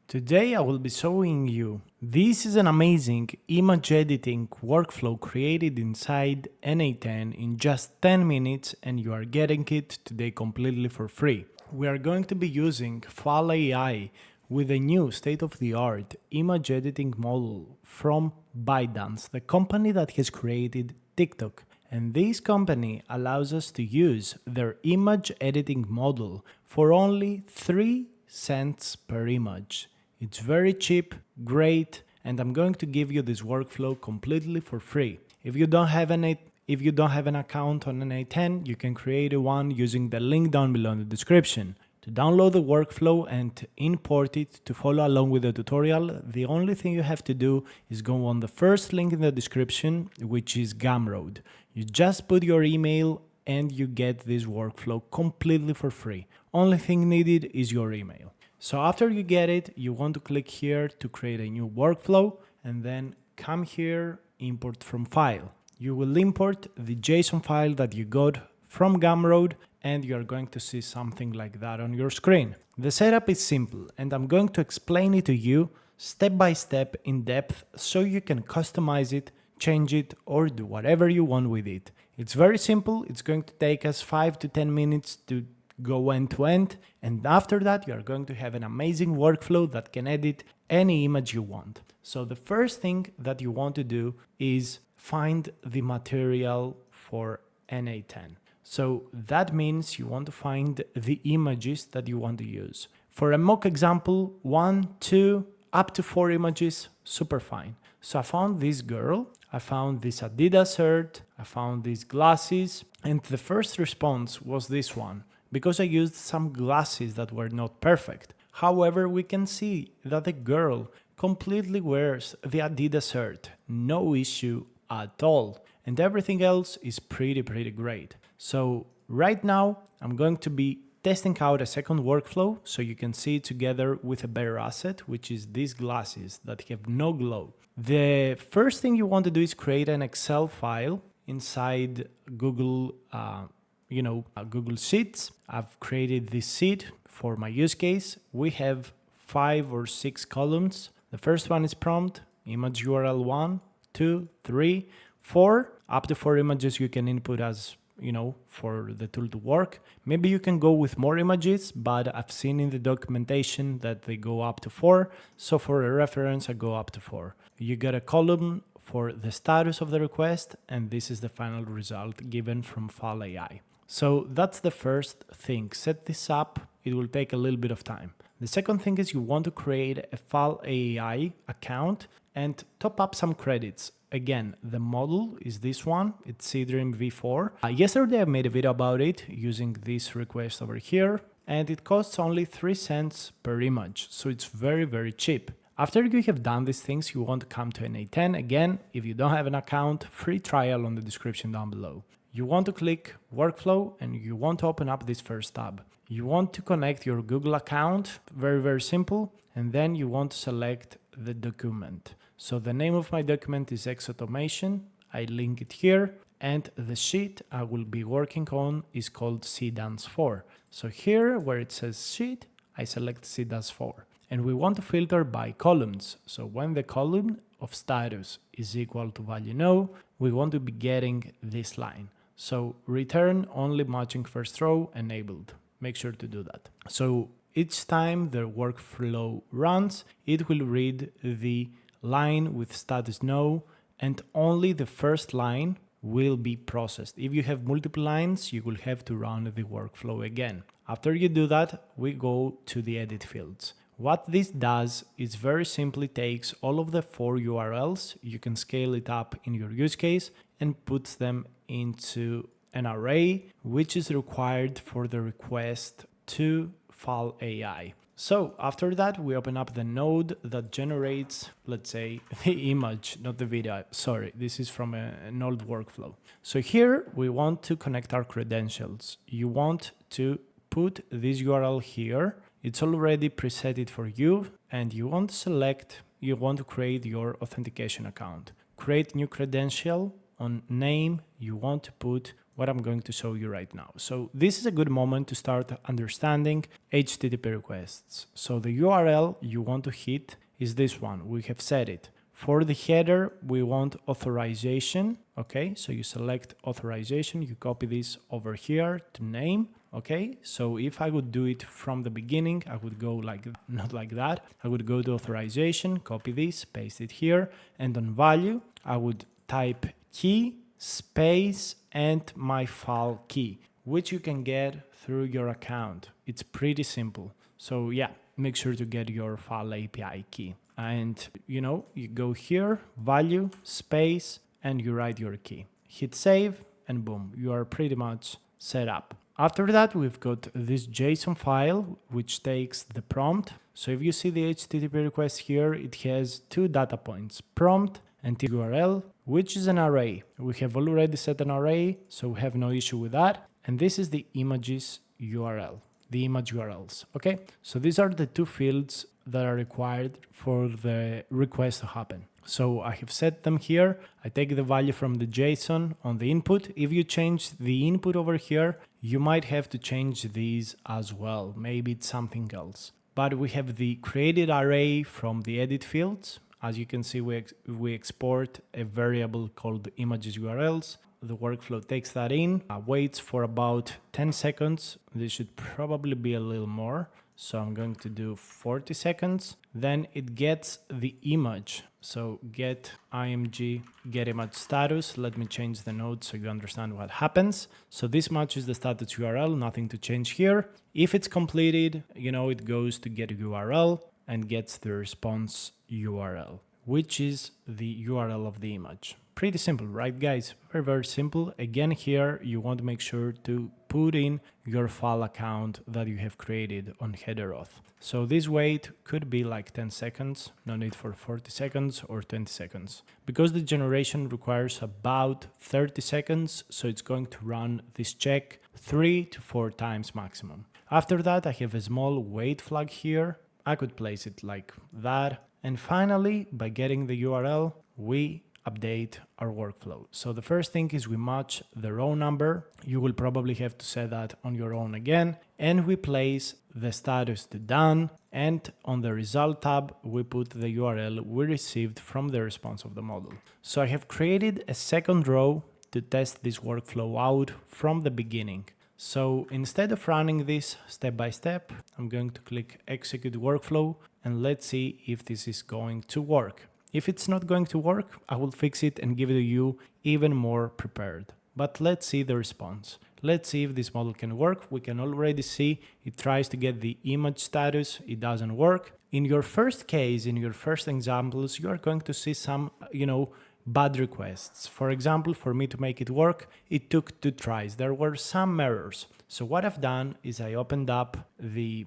Today I will be showing you. This is an amazing image editing workflow created inside N8N in just 10 minutes and you are getting it today completely for free. We are going to be using Fal AI with a new state-of-the-art image editing model from Seedance, the company that has created TikTok. And this company allows us to use their image editing model for only 3 cents per image. It's very cheap, great, and I'm going to give you this workflow completely for free. If you don't have an account on N8N, you can create one using the link down below in the description. To download the workflow and import it to follow along with the tutorial, the only thing you have to do is go on the first link in the description, which is Gumroad. You just put your email and you get this workflow completely for free. Only thing needed is your email. So after you get it, you want to click here to create a new workflow and then come here, import from file. You will import the JSON file that you got from Gumroad and you're going to see something like that on your screen. The setup is simple and I'm going to explain it to you step by step in depth so you can customize it, change it, or do whatever you want with it. It's very simple. It's going to take us 5 to 10 minutes to go end to end, and after that you are going to have an amazing workflow that can edit any image you want. So the first thing that you want to do is find the material for N8N. So that means you want to find the images that you want to use. For a mock example, 1, 2, up to 4 images, super fine. So I found this girl, I found this Adidas shirt, I found these glasses, and the first response was this one, because I used some glasses that were not perfect. However, we can see that the girl completely wears the Adidas shirt, no issue at all, and everything else is pretty great. So right now I'm going to be testing out a second workflow so you can see it together with a better asset, which is these glasses that have no glow. The first thing you want to do is create an Excel file inside Google Sheets. I've created this sheet for my use case. We have 5 or 6 columns. The first one is prompt, image URL 1, 2, 3, 4. Up to 4 images you can input as for the tool to work. Maybe you can go with more images, but I've seen in the documentation that they go up to 4. So for a reference, I go up to 4. You get a column for the status of the request, and this is the final result given from Fal AI. So that's the first thing. Set this up. It will take a little bit of time. The second thing is you want to create a Fal AI account and top up some credits. Again, the model is this one. It's Seedream V4. Yesterday I made a video about it using this request over here, and it costs only 3 cents per image. So it's very cheap. After you have done these things, you want to come to N8N. Again, if you don't have an account, free trial on the description down below. You want to click workflow and you want to open up this first tab. You want to connect your Google account, very simple, and then you want to select the document. So the name of my document is X Automation. I link it here, and the sheet I will be working on is called Seedance 4. So here where it says sheet, I select Seedance 4. And we want to filter by columns. So when the column of status is equal to value no, we want to be getting this line. So return only matching first row enabled. Make sure to do that. So each time the workflow runs, it will read the line with status no, and only the first line will be processed. If you have multiple lines, you will have to run the workflow again. After you do that, we go to the edit fields. What this does is very simply takes all of the 4 URLs, you can scale it up in your use case, and puts them into an array which is required for the request to Fal AI. So after that, we open up the node that generates, let's say, the image, not the video. Sorry, this is from an old workflow. So here we want to connect our credentials. You want to put this URL here. It's already preset for you, and you want to create your authentication account. Create new credential. On name, you want to put what I'm going to show you right now. So this is a good moment to start understanding HTTP requests. So the URL you want to hit is this one. We have set it. For the header, we want authorization. Okay, so you select authorization, you copy this over here to name. Okay, so if I would do it from the beginning, I would go like, not like that. I would go to authorization, copy this, paste it here, and on value, I would type key, space, and my file key, which you can get through your account. It's pretty simple. So yeah, make sure to get your file API key. And you go here, value, space, and you write your key. Hit save, and boom, you are pretty much set up. After that, we've got this JSON file, which takes the prompt. So if you see the HTTP request here, it has two data points, prompt and URL, which is an array. We have already set an array, so we have no issue with that. And this is the images URL, the image URLs, okay? So these are the two fields that are required for the request to happen. So I have set them here. I take the value from the JSON on the input. If you change the input over here, you might have to change these as well. Maybe it's something else. But we have the created array from the edit fields. As you can see, we export a variable called images URLs. The workflow takes that in, waits for about 10 seconds. This should probably be a little more. So I'm going to do 40 seconds. Then it gets the image. So get img, get image status. Let me change the node so you understand what happens. So this matches the status URL, nothing to change here. If it's completed, it goes to get URL and gets the response URL, which is the URL of the image. Pretty simple, right guys? Very, very simple. Again, here you want to make sure to put in your file account that you have created on header auth. So this wait could be like 10 seconds, no need for 40 seconds or 20 seconds. Because the generation requires about 30 seconds, so it's going to run this check 3 to 4 times maximum. After that, I have a small wait flag here. I could place it like that. And finally, by getting the URL, we update our workflow. So the first thing is we match the row number. You will probably have to set that on your own again. And we place the status to done. And on the result tab, we put the URL we received from the response of the model. So I have created a second row to test this workflow out from the beginning. So instead of running this step by step, I'm going to click execute workflow and let's see if this is going to work. If it's not going to work, I will fix it and give it to you even more prepared. But let's see the response. Let's see if this model can work. We can already see it tries to get the image status. It doesn't work. In your first case, in your first examples, you are going to see some, bad requests. For example, for me to make it work, it took 2 tries. There were some errors. So what I've done is I opened up the,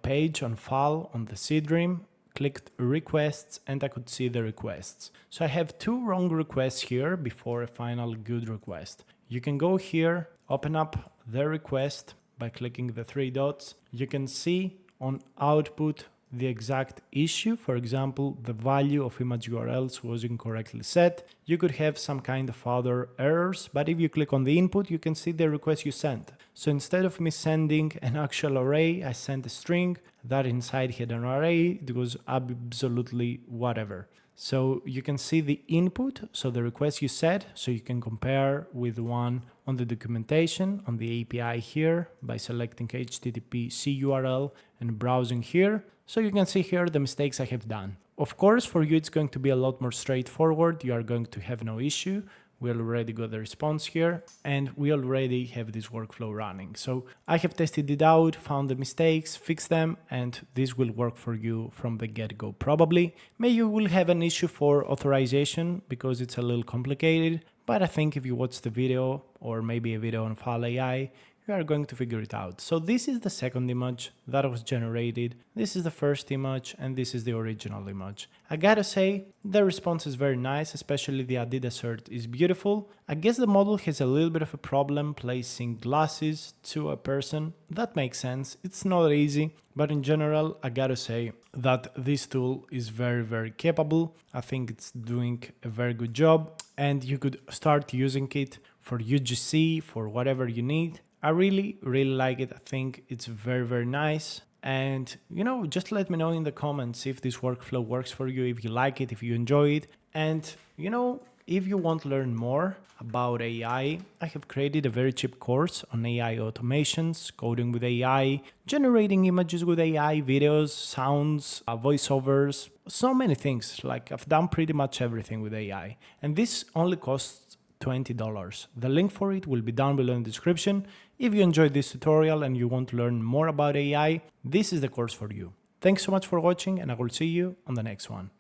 page on file on the Seedream, clicked requests, and I could see the requests. So I have 2 wrong requests here before a final good request. You can go here, open up the request by clicking the 3 dots. You can see on output the exact issue. For example, the value of image URLs was incorrectly set. You could have some kind of other errors, but if you click on the input, you can see the request you sent. So instead of me sending an actual array, I sent a string that inside had an array. It was absolutely whatever. So you can see the input, so the request you set, so you can compare with the one on the documentation on the API here by selecting HTTP CURL and browsing here. So you can see here the mistakes I have done. Of course, for you it's going to be a lot more straightforward. You are going to have no issue. We already got the response here and we already have this workflow running. So I have tested it out, found the mistakes, fixed them, and this will work for you from the get-go probably. Maybe you will have an issue for authorization because it's a little complicated, but I think if you watch the video or maybe a video on File AI, you are going to figure it out. So this is the second image that was generated. This is the first image and this is the original image. I gotta say, the response is very nice, especially the Adidas shirt is beautiful. I guess the model has a little bit of a problem placing glasses to a person. That makes sense. It's not easy, but in general, I gotta say that this tool is very, very capable. I think it's doing a very good job and you could start using it for UGC, for whatever you need. I really like it. I think it's very nice. And just let me know in the comments if this workflow works for you, if you like it, if you enjoy it. And if you want to learn more about AI, I have created a very cheap course on AI automations, coding with AI, generating images with AI, videos, sounds, voiceovers, so many things. Like, I've done pretty much everything with AI. And this only costs $20. The link for it will be down below in the description. If you enjoyed this tutorial and you want to learn more about AI, this is the course for you. Thanks so much for watching, and I will see you on the next one.